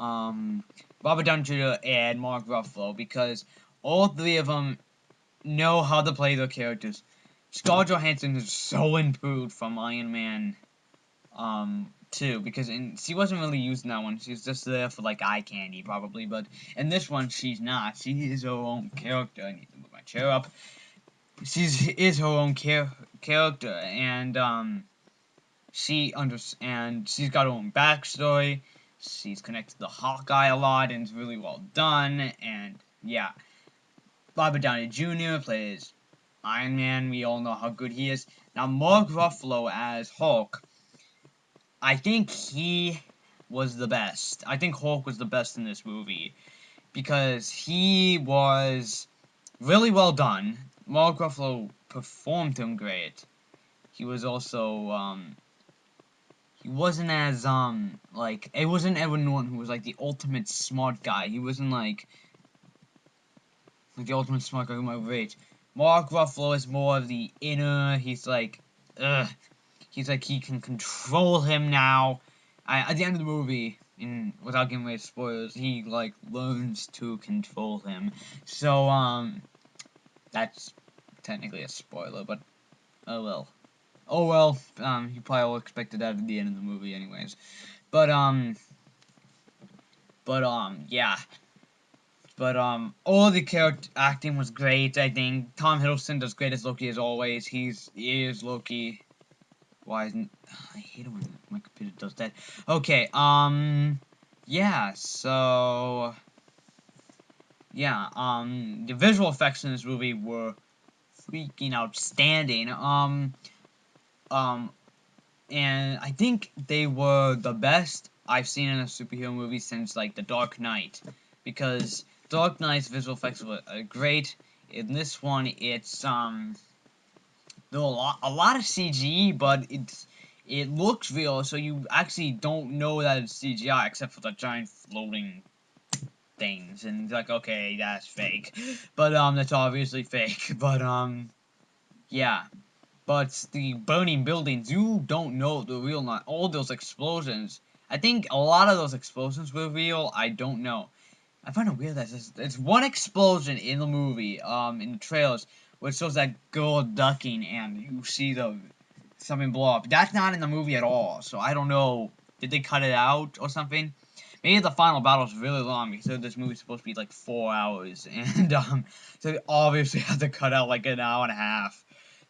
Robert Downey Jr. and Mark Ruffalo, because all three of them know how to play their characters. Scarlett Johansson is so improved from Iron Man 2, because she wasn't really used in that one. She's just there for like eye candy probably, but in this one she's not. She is her own character. I need to move my chair up. She is her own character, and she's got her own backstory. She's connected to Hawkeye a lot, and it's really well done. And yeah, Robert Downey Jr. plays Iron Man. We all know how good he is. Now, Mark Ruffalo as Hulk, I think he was the best. I think Hulk was the best in this movie because he was really well done. Mark Ruffalo performed him great. He was also, he wasn't as, like, it wasn't Edward Norton who was, like, the ultimate smart guy. He wasn't, like the ultimate smart guy who might rage. Mark Ruffalo is more of the inner, he's like, he can control him now. At the end of the movie, without giving away spoilers, he, like, learns to control him. So, that's technically a spoiler, but, oh well. Oh well, you probably all expected that at the end of the movie anyways. But, yeah. But, all the character acting was great, I think. Tom Hiddleston does great as Loki as always. He is Loki. Why isn't... I hate it when my computer does that. Okay, yeah, so... Yeah, the visual effects in this movie were freaking outstanding. And I think they were the best I've seen in a superhero movie since, like, The Dark Knight. Because Dark Knight's visual effects were great. In this one, it's, there were a lot of CG, but it looks real, so you actually don't know that it's CGI, except for the giant floating things. And it's like, okay, that's fake. But, that's obviously fake. But, yeah. But the burning buildings, you don't know the real, not all those explosions. I think a lot of those explosions were real, I don't know. I find it weird that it's one explosion in the movie, in the trailers, where it shows that girl ducking and you see something blow up. That's not in the movie at all, so I don't know. Did they cut it out or something? Maybe the final battle is really long because this movie's supposed to be like 4 hours, and so they obviously had to cut out like an hour and a half.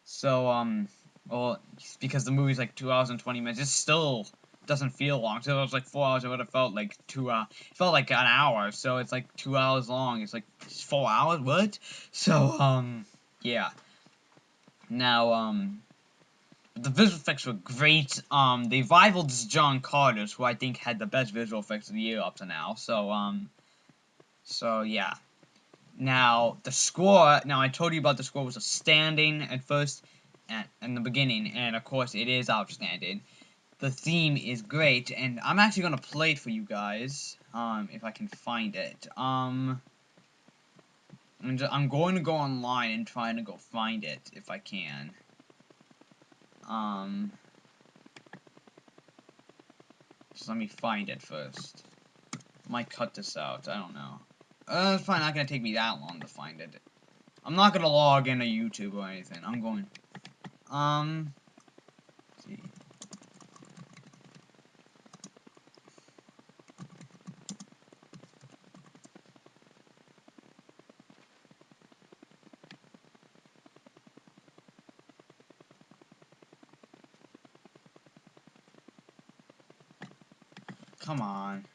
So well, because the movie's like 2 hours and 20 minutes, it still doesn't feel long. So if it was like 4 hours, it would have felt like 2 hours. It felt like an hour, so it's like 2 hours long. It's like 4 hours. What? So yeah. Now the visual effects were great. They rivaled John Carter's, who I think had the best visual effects of the year up to now. So yeah. Now the score. Now I told you about the score was outstanding at first, in the beginning, and of course it is outstanding. The theme is great, and I'm actually gonna play it for you guys. If I can find it. I'm going to go online and try to go find it if I can. Just let me find it first. Might cut this out. I don't know. It's probably not gonna take me that long to find it. I'm not gonna log into YouTube or anything. I'm going. Let's see. Come on.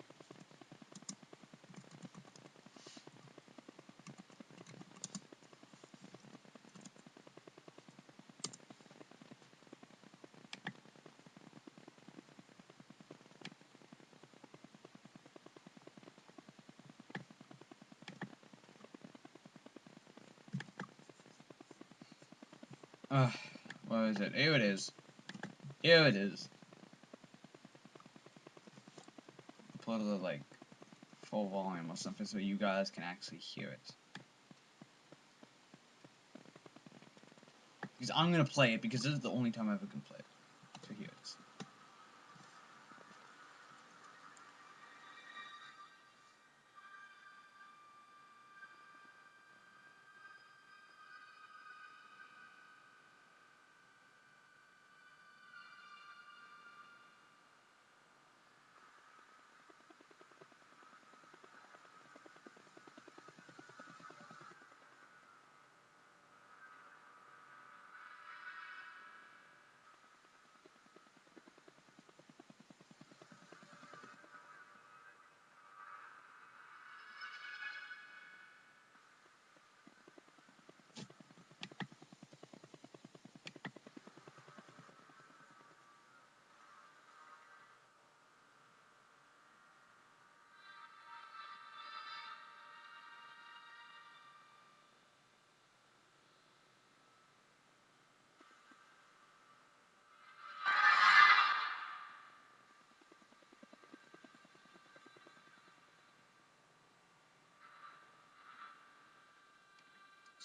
Where is it? Here it is. Here it is. Put it like full volume or something so you guys can actually hear it. Because I'm gonna play it because this is the only time I ever can play it. So here it is.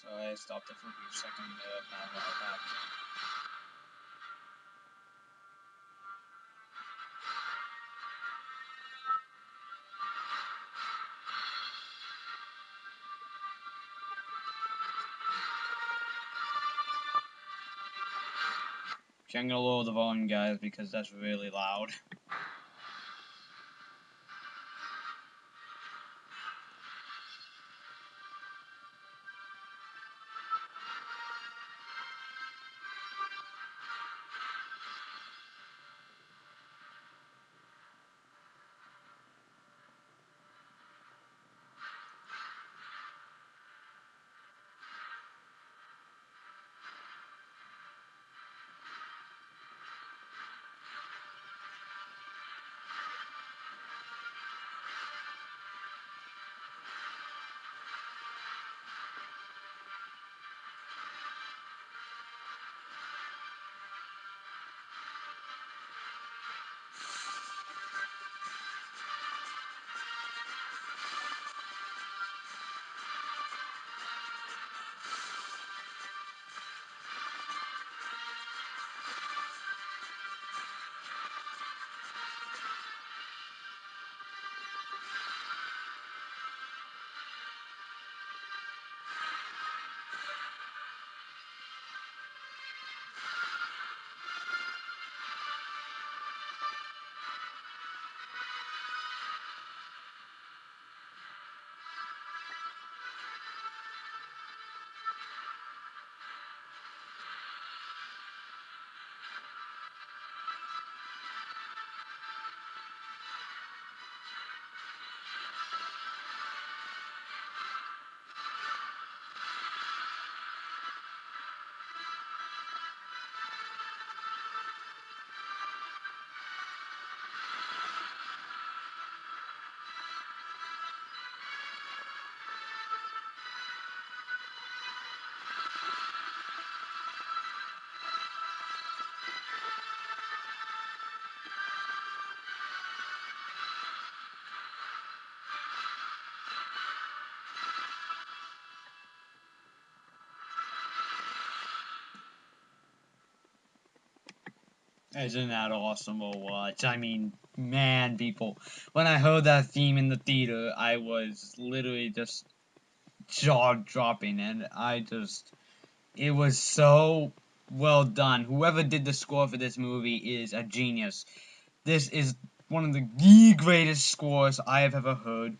So I stopped it for a brief second. Now we're back. Okay, I'm gonna lower the volume, guys, because that's really loud. Isn't that awesome or what? I mean, man, people, when I heard that theme in the theater, I was literally just jaw dropping, and it was so well done. Whoever did the score for this movie is a genius. This is one of the greatest scores I have ever heard.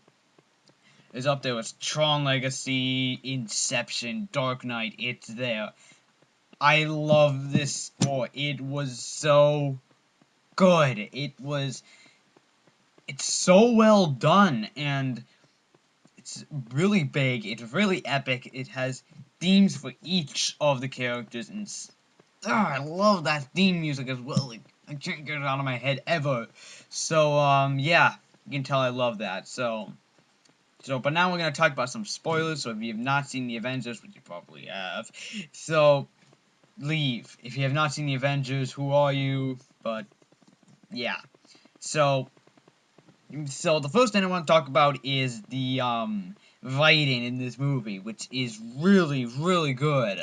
It's up there with Tron Legacy, Inception, Dark Knight. It's there. I love this score. It was so good. It's so well done, and it's really big. It's really epic. It has themes for each of the characters, and I love that theme music as well. Like, I can't get it out of my head ever. So, yeah, you can tell I love that. But now we're gonna talk about some spoilers. So if you have not seen the Avengers, which you probably have, so leave. If you have not seen the Avengers, who are you? But yeah. So the first thing I want to talk about is the writing in this movie, which is really, really good.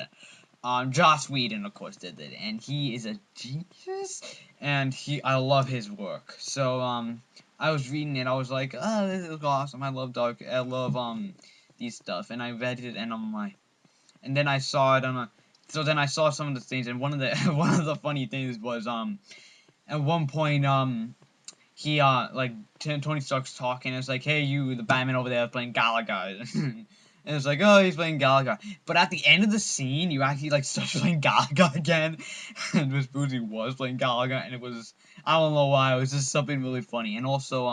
Joss Whedon, of course, did it, and he is a genius, and I love his work. So, I was reading it, I was like, oh, this is awesome, I love, these stuff, and I read it, and I'm like, and then I saw it so then I saw some of the things, and one of the, one of the funny things was, at one point, he like Tony Stark's talking. It's like, hey, you, the Batman over there playing Galaga, and it's like, oh, he's playing Galaga. But at the end of the scene, you actually like start playing Galaga again, and Miss Boozy was playing Galaga, and it was, I don't know why, it was just something really funny. And also,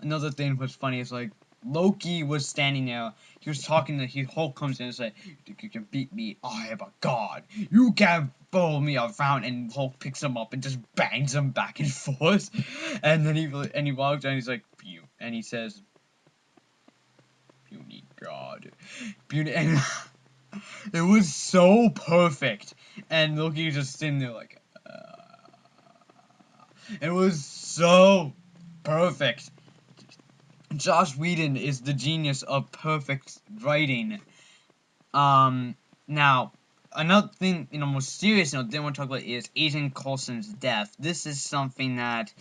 another thing was funny is like Loki was standing there. He was talking to Hulk comes in and said, "You think you can beat me? I am a god. You can't follow me around." And Hulk picks him up and just bangs him back and forth. And then he walks down. And he's like, "You," and he says, "You need God." And it was so perfect. And Loki was just sitting there like, it was so perfect. Joss Whedon is the genius of perfect writing. Now, another thing, more serious note, they want to talk about is Agent Coulson's death. This is something that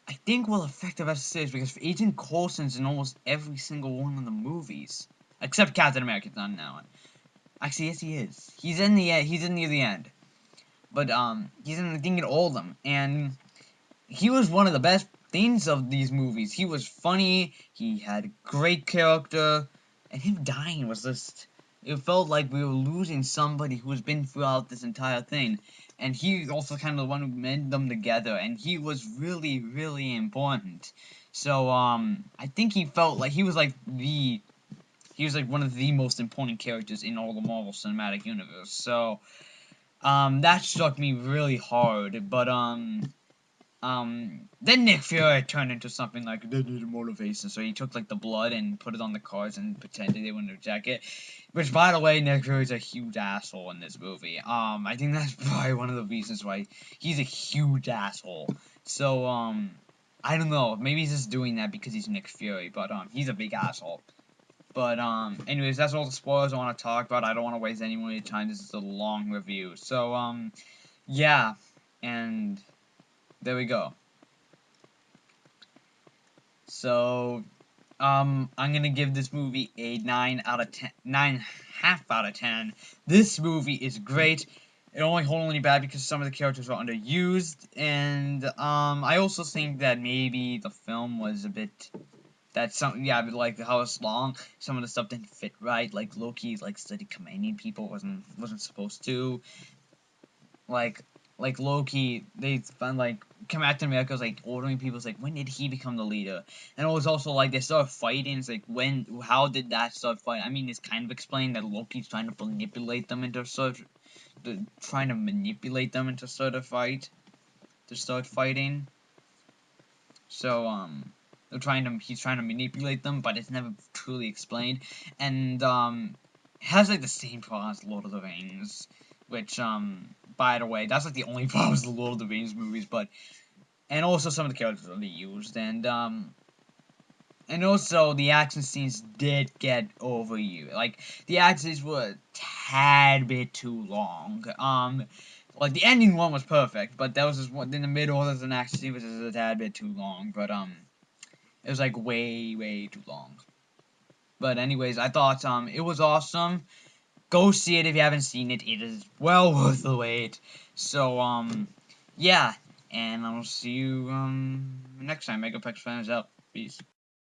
I think will affect the rest of the series, because Agent Coulson's in almost every single one of the movies. Except Captain America's not in that one. Actually, yes, he is. He's in near the end. But, he's in, I think, in all of them. And he was one of the best things of these movies. He was funny, he had great character, and him dying was just... It felt like we were losing somebody who has been throughout this entire thing. And he also kind of the one who mended them together, and he was really, really important. So, I think he felt like he was like one of the most important characters in all the Marvel Cinematic Universe. So, that struck me really hard, but, then Nick Fury turned into something like, they needed motivation, so he took, like, the blood and put it on the cards and pretended they were in their jacket, which, by the way, Nick Fury's a huge asshole in this movie. I think that's probably one of the reasons why he's a huge asshole. So, I don't know, maybe he's just doing that because he's Nick Fury, but, he's a big asshole. But, anyways, that's all the spoilers I want to talk about. I don't want to waste any more of your time. This is a long review. So, yeah, and there we go. So, I'm gonna give this movie a 9 out of 10, 9.5 out of 10. This movie is great. It only bad because some of the characters are underused, and, I also think that maybe the film was a bit... like how it's long, some of the stuff didn't fit right, like Loki, like, studied commanding people, wasn't supposed to, like Loki, they found, like, Captain America was, like, ordering people, it's like, when did he become the leader? And it was also, like, they started fighting, it's like, how did that start fighting? I mean, it's kind of explained that Loki's trying to manipulate them into fight, to start fighting, so, he's trying to manipulate them, but it's never truly explained, and, it has, like, the same problem as Lord of the Rings, which, by the way, that's, like, the only problem with the Lord of the Rings movies, and also some of the characters are reused, and also the action scenes did get over you, like, the action scenes were a tad bit too long, like, the ending one was perfect, but there was this one, in the middle, there's an action scene which is a tad bit too long, but, it was, like, way, way too long. But anyways, I thought, it was awesome. Go see it if you haven't seen it. It is well worth the wait. So, yeah. And I'll see you, next time. MegaPixarfan is out. Peace.